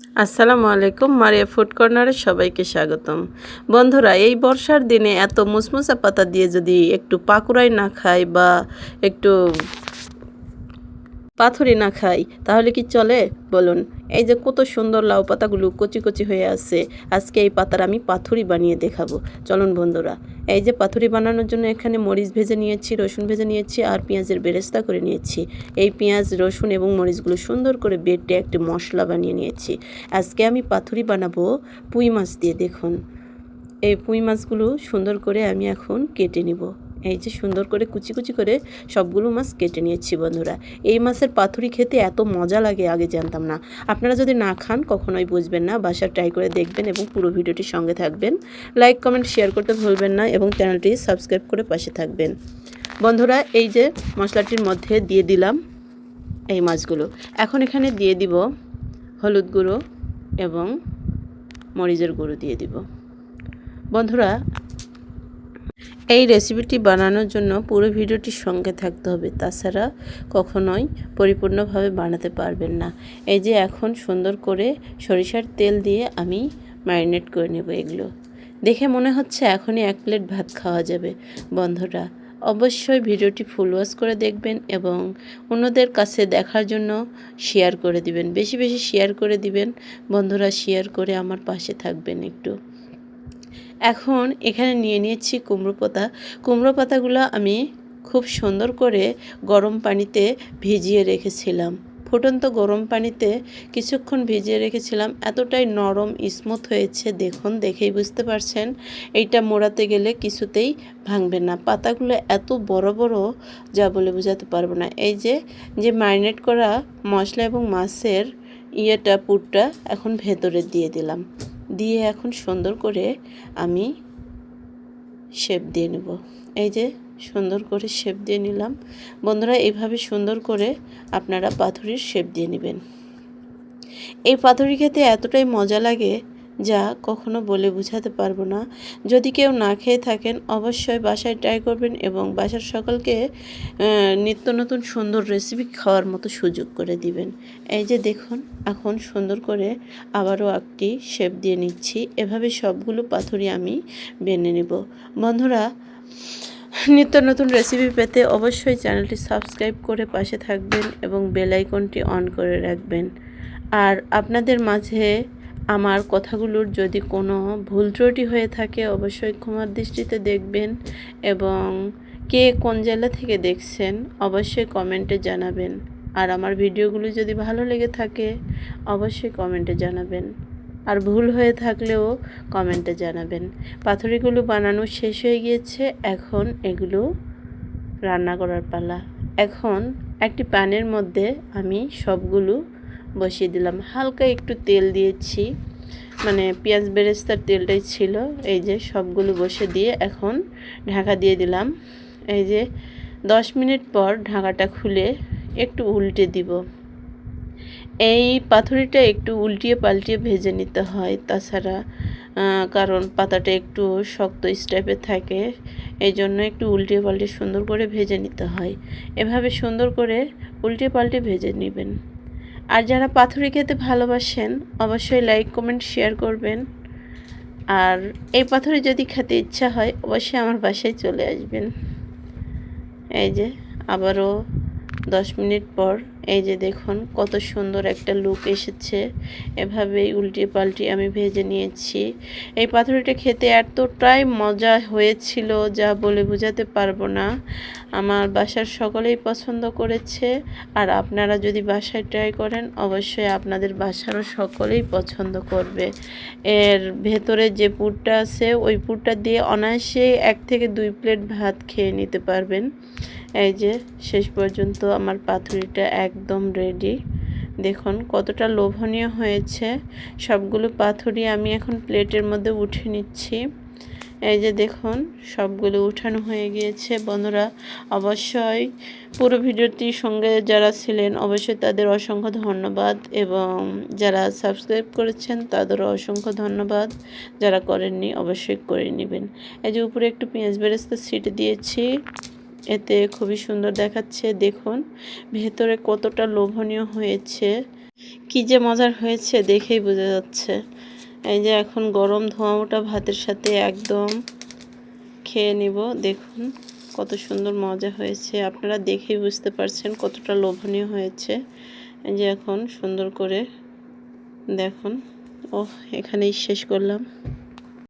আসসালামু আলাইকুম, মারিয়া ফুড কর্নারে সবাইকে স্বাগতম। বন্ধুরা, এই বর্ষার দিনে এত মুচমুচা পাতা দিয়ে যদি একটু পাকুড়াই না খাই বা একটু পাথুরি না খাই তাহলে কি চলে বলুন। এই যে কত সুন্দর লাউ পাতাগুলো কচি কচি হয়ে আছে, আজকে এই পাতার আমি পাথুরি বানিয়ে দেখাবো। চলুন বন্ধুরা, এই যে পাথুরি বানানোর জন্য এখানে মরিচ ভেজে নিয়েছি, রসুন ভেজে নিয়েছি আর পেঁয়াজের বেরেস্তা করে নিয়েছি। এই পেঁয়াজ, রসুন এবং মরিচগুলো সুন্দর করে বেটে একটি মশলা বানিয়ে নিয়েছি। আজকে আমি পাথুরি বানাবো পুঁই মাছ দিয়ে। দেখুন, এই পুঁই মাছগুলো সুন্দর করে আমি এখন কেটে নিব। এই যে সুন্দর করে কুচি কুচি করে সবগুলো মাছ কেটে নিয়েছি। বন্ধুরা, এই মাছের পাতুরি খেতে এত মজা লাগে আগে জানতাম না। আপনারা যদি না খান কখনোই বুঝবেন না। বাসায় ট্রাই করে দেখবেন এবং পুরো ভিডিওটির সঙ্গে থাকবেন। লাইক, কমেন্ট, শেয়ার করতে ভুলবেন না এবং চ্যানেলটি সাবস্ক্রাইব করে পাশে থাকবেন। বন্ধুরা, এই যে মশলাটির মধ্যে দিয়ে দিলাম এই মাছগুলো। এখন এখানে দিয়ে দিব হলুদ গুঁড়ো এবং মরিচের গুঁড়ো দিয়ে দিব। বন্ধুরা, এই রেসিপিটি বানানোর জন্য পুরো ভিডিওটির সঙ্গে থাকতে হবে, তাছাড়া কখনোই পরিপূর্ণভাবে বানাতে পারবেন না। এই যে এখন সুন্দর করে সরিষার তেল দিয়ে আমি ম্যারিনেট করে নেব। এগুলো দেখে মনে হচ্ছে এখনই 1 প্লেট ভাত খাওয়া যাবে। বন্ধুরা, অবশ্যই ভিডিওটি ফুল ওয়াচ করে দেখবেন এবং অন্যদের কাছে দেখার জন্য শেয়ার করে দিবেন। বেশি বেশি শেয়ার করে দিবেন। বন্ধুরা, শেয়ার করে আমার পাশে থাকবেন একটু। এখন এখানে নিয়ে নিয়েছি কুমড়ো পাতা। কুমড়ো পাতাগুলো আমি খুব সুন্দর করে গরম পানিতে ভিজিয়ে রেখেছিলাম। ফুটন্ত গরম পানিতে কিছুক্ষণ ভিজিয়ে রেখেছিলাম। এতটাই নরম স্মুথ হয়েছে, দেখুন, দেখেই বুঝতে পারছেন। এইটা মোড়াতে গেলে কিছুতেই ভাঙবে না। পাতাগুলো এত বড় বড়, যা বলে বোঝাতে পারবো না। এই যে যে ম্যারিনেট করা মশলা এবং মাছের পুরটা এখন ভেতরে দিয়ে দিলাম। দিয়ে এখন সুন্দর করে আমি শেপ দিয়ে নেব। এই যে সুন্দর করে শেপ দিয়ে নিলাম। বন্ধুরা, এইভাবে সুন্দর করে আপনারা পাতুরির শেপ দিয়ে নেবেন। এই পাতুরি খেতে এতটাই মজা লাগে যা কখনো বলে বোঝাতে পারবো না। যদি কেউ না খেয়ে থাকেন অবশ্যই বাসায় ট্রাই করবেন এবং বাসার সকলকে নিত্য নতুন সুন্দর রেসিপি খাওয়ার মতো সুযোগ করে দিবেন। এই যে দেখুন, এখন সুন্দর করে আবারও একটি শেপ দিয়ে নিচ্ছি। এভাবে সবগুলো পাতুরি আমি বেনে নেব। বন্ধুরা, নিত্য নতুন রেসিপি পেতে অবশ্যই চ্যানেলটি সাবস্ক্রাইব করে পাশে থাকবেন এবং বেল আইকনটি অন করে রাখবেন। আর আপনাদের মাঝে আমার কথাগুলোর যদি কোনো ভুল ত্রুটি হয়ে থাকে অবশ্যই ক্ষমার দৃষ্টিতে দেখবেন এবং কে কোন জেলা থেকে দেখছেন অবশ্যই কমেন্টে জানাবেন। আর আমার ভিডিওগুলো যদি ভালো লেগে থাকে অবশ্যই কমেন্টে জানাবেন। আর ভুল হয়ে থাকলেও কমেন্টে জানাবেন। পাতুরিগুলো বানানো শেষ হয়ে গিয়েছে, এখন এগুলো রান্না করার পালা। এখন একটি প্যানের মধ্যে আমি সবগুলো বসিয়ে দিলাম। হালকা একটু তেল দিয়েছি, মানে পেঁয়াজ বেরেস্তার তেলটাই ছিল। এই যে সবগুলো বসে দিয়ে এখন ঢাকা দিয়ে দিলাম। এই যে 10 মিনিট পর ঢাকাটা খুলে একটু উল্টে দিব। এই পাতুরিটা একটু উল্টিয়ে পাল্টিয়ে ভেজে নিতে হয়, তাছাড়া কারণ পাতাটা একটু শক্ত স্টাইপের থাকে, এই জন্য একটু উল্টিয়ে পাল্টিয়ে সুন্দর করে ভেজে নিতে হয়। এভাবে সুন্দর করে উল্টিয়ে পাল্টিয়ে ভেজে নেবেন। আর যারা পাতুরি খেতে ভালোবাসেন অবশ্যই লাইক, কমেন্ট, শেয়ার করবেন। আর এই পাতুরি যদি খেতে ইচ্ছা হয় অবশ্যই আমার বাসায় চলে আসবেন। এই যে আবারও 10 মিনিট পর এই যে দেখুন কত সুন্দর একটা লুক এসেছে। এভাবেই উল্টিয়ে পাল্টিয়ে আমি ভেজে নিয়েছি। এই পাতুরিটা খেতে এতটাই মজা হয়েছিল যা বলে বোঝাতে পারবো না। আমার বাসার সকলেই পছন্দ করেছে। আর আপনারা যদি বাসায় ট্রাই করেন অবশ্যই আপনাদের বাসারও সকলেই পছন্দ করবে। এর ভেতরে যে পুরটা আছে ওই পুরটা দিয়ে অনায়াসে 1 থেকে 2 প্লেট ভাত খেয়ে নিতে পারবেন। এই যে শেষ পর্যন্ত আমার পাতুরিটা একদম রেডি। দেখুন কতটা লোভনীয় হয়েছে। সবগুলো পাতুরি আমি এখন প্লেটের মধ্যে উঠে নিচ্ছি। এই যে দেখুন সবগুলো উঠানো হয়ে গিয়েছে। বন্ধুরা, অবশ্যই পুরো ভিডিওটির সঙ্গে যারা ছিলেন অবশ্যই তাদের অসংখ্য ধন্যবাদ এবং যারা সাবস্ক্রাইব করেছেন তাদেরও অসংখ্য ধন্যবাদ। যারা করেননি অবশ্যই করে নেবেন। এই যে উপরে একটু পেঁয়াজ বেরেস্তা ছিটে দিয়েছি, এতে খুবই সুন্দর দেখাচ্ছে। দেখুন ভেতরে কতটা লোভনীয় হয়েছে। কী যে মজার হয়েছে দেখেই বোঝা যাচ্ছে। এই যে এখন গরম ধোঁয়া ওঠা ভাতের সাথে একদম খেয়ে নিব। দেখুন কত সুন্দর মজা হয়েছে, আপনারা দেখেই বুঝতে পারছেন কতটা লোভনীয় হয়েছে। এই যে এখন সুন্দর করে দেখুন। এখানেই শেষ করলাম।